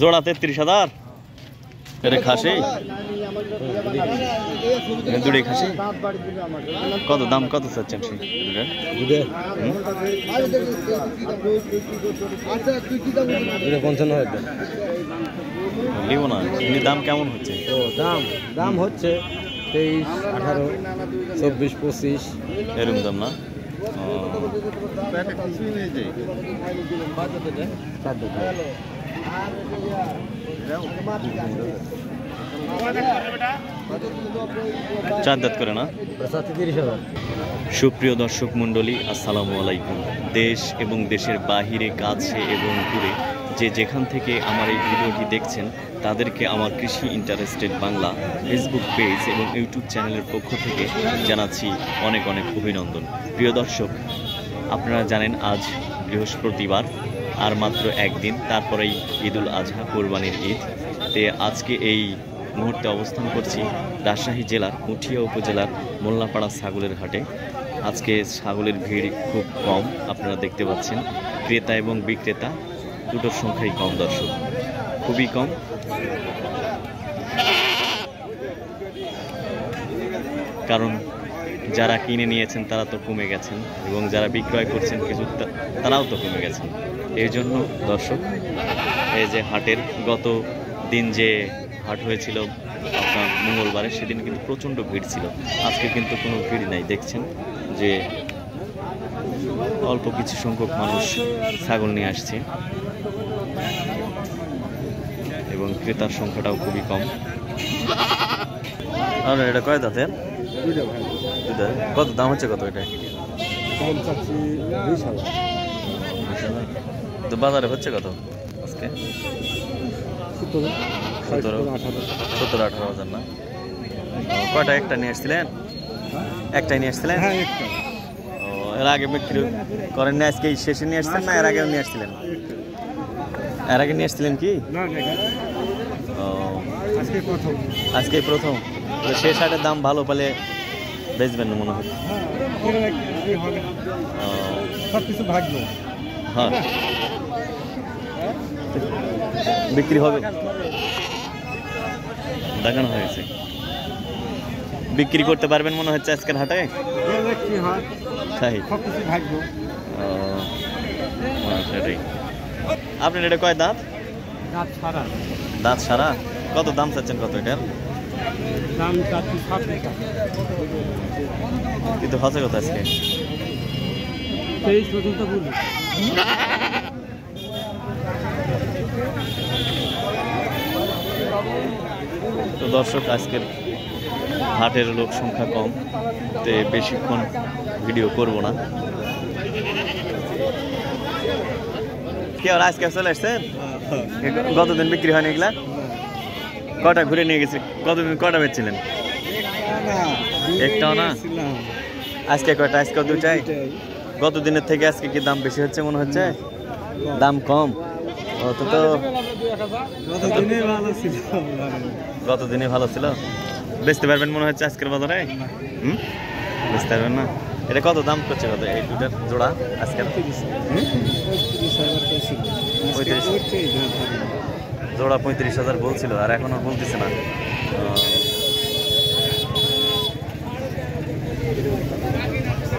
জোড়া 33,000 এটা খাসি দুটোই খাসি কত দাম কত চাচ্ছেন সেই নিব না এমনি দাম কেমন হচ্ছে দাম হচ্ছে 23, 18, 24, 25 এরকম দাম না চার দাঁত করে না। সুপ্রিয় দর্শক মণ্ডলী, আসসালামু আলাইকুম। দেশ এবং দেশের বাহিরে, কাছে এবং দূরে যে যেখান থেকে আমার এই ভিডিওটি দেখছেন তাদেরকে আমার কৃষি ইন্টারেস্টেড বাংলা ফেসবুক পেজ এবং ইউটিউব চ্যানেলের পক্ষ থেকে জানাচ্ছি অনেক অনেক অভিনন্দন। প্রিয় দর্শক, আপনারা জানেন আজ বৃহস্পতিবার, আর মাত্র একদিন তারপরেই ঈদুল আজহা, কোরবানির ঈদ। তে আজকে এই মুহূর্তে অবস্থান করছি রাজশাহী জেলার পুঠিয়া উপজেলার মোল্লাপাড়া ছাগলের হাটে। আজকে ছাগলের ভিড় খুব কম, আপনারা দেখতে পাচ্ছেন। ক্রেতা এবং বিক্রেতা দুটোর সংখ্যাই কম দর্শক, খুবই কম। কারণ যারা কিনে নিয়েছেন তারা তো কমে গেছেন এবং যারা বিক্রয় করছেন কিছু তারাও তো কমে গেছেন। এই জন্য দর্শক, এই যে হাটের গত দিন যে হাট হয়েছিল আপনার মঙ্গলবারে, সেদিন কিন্তু প্রচণ্ড ভিড় ছিল। আজকে কিন্তু কোনো ভিড় নাই, দেখছেন যে অল্প কিছু সংখ্যক মানুষ ছাগল নিয়ে আসছে এবং ক্রেতার সংখ্যাটাও খুবই কম। আর এটা কয় দাঁতের? কত দাম হচ্ছে? কত এটা? তো বাজারে হচ্ছে কত আজকে? 17-18,000 না? কয়টা? একটা নিয়ে আসছিলেন? একটাই নিয়ে আসছিলেন? ও, এর আগে বিক্রি করেন না? আজকে শেষে নিয়ে আসছেন না এর আগেও নিয়ে আসছিলেন? এর আগে নিয়ে আসছিলেন কি? ও, আজকে প্রথম। শেষ হাটের দাম ভালো পেলে বেচবেন মনে হয়। সবকিছু ভাগ্য। হ্যাঁ, বিক্রি হবে, দেখানো হয়েছে। বিক্রি করতে পারবেন মনে হচ্ছে আজকের হাটে। সেটাই। আপনার এটা কয় দাঁত? দাঁত সারা। কত দাম চাচ্ছেন? কত এটার দাম? কিন্তু হচ্ছে কত আজকে? 23 পর্যন্ত বলি। তো দর্শক, আজকের হাটের লোক সংখ্যা কম, তো বেশিক্ষণ ভিডিও করব না। কি আর আজকে চলে আসছেন? গতদিন বিক্রি হয়নি এগুলা? কটা ঘুরে নিয়ে গেছি? কতদিন কটা বেচছিলেন? একটাও না? আজকে কয়টা? আজকে দুটাই। গতদিনের থেকে আজকে কি দাম বেশি হচ্ছে মনে হচ্ছে? দাম কম? তো গতদিনে ভালো ছিল। বেচতে পারবেন মনে হচ্ছে আজকের বাজারে? বেচতে পারবেন না? এটা কত দাম করছে? কত এই দুটার জোড়া আজকে? 35 জোড়া 35,000 বলছিল, আর এখনো বলতেছে না।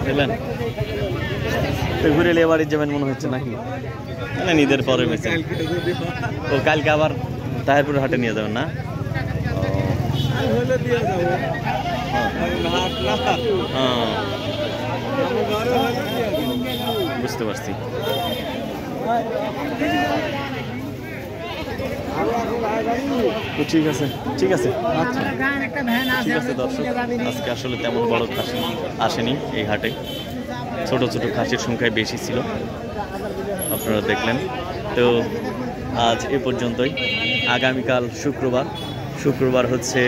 বুঝলেন? তো ঘুরে এলে বাড়ি যাবেন মনে হচ্ছে নাকি? ঈদের পরে মেসে ও কালকে আবার তাহিরপুর হাটে নিয়ে যাবেন না? বুঝতে পারছি। তো ঠিক আছে, ঠিক আছে, ঠিক আছে দর্শক, আজকে আসলে তেমন বড় খাসি আসেনি এই হাটে। ছোট ছোট খাসির সংখ্যায় বেশি ছিল, আপনারা দেখলেন। তো আজ এ পর্যন্তই। আগামীকাল শুক্রবার হচ্ছে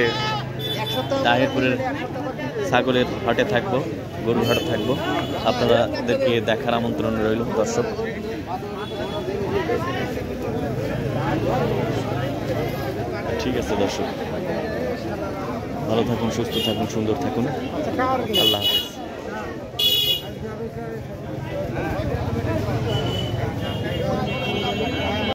তাহিরপুরের ছাগলের হাটে থাকবো, গরুর হাটে থাকবো। আপনাদেরকে দেখার আমন্ত্রণ রইল দর্শক। ঠিক আছে দর্শক, ভালো থাকুন, সুস্থ থাকুন, সুন্দর থাকুন। আল্লাহ হাফেজ।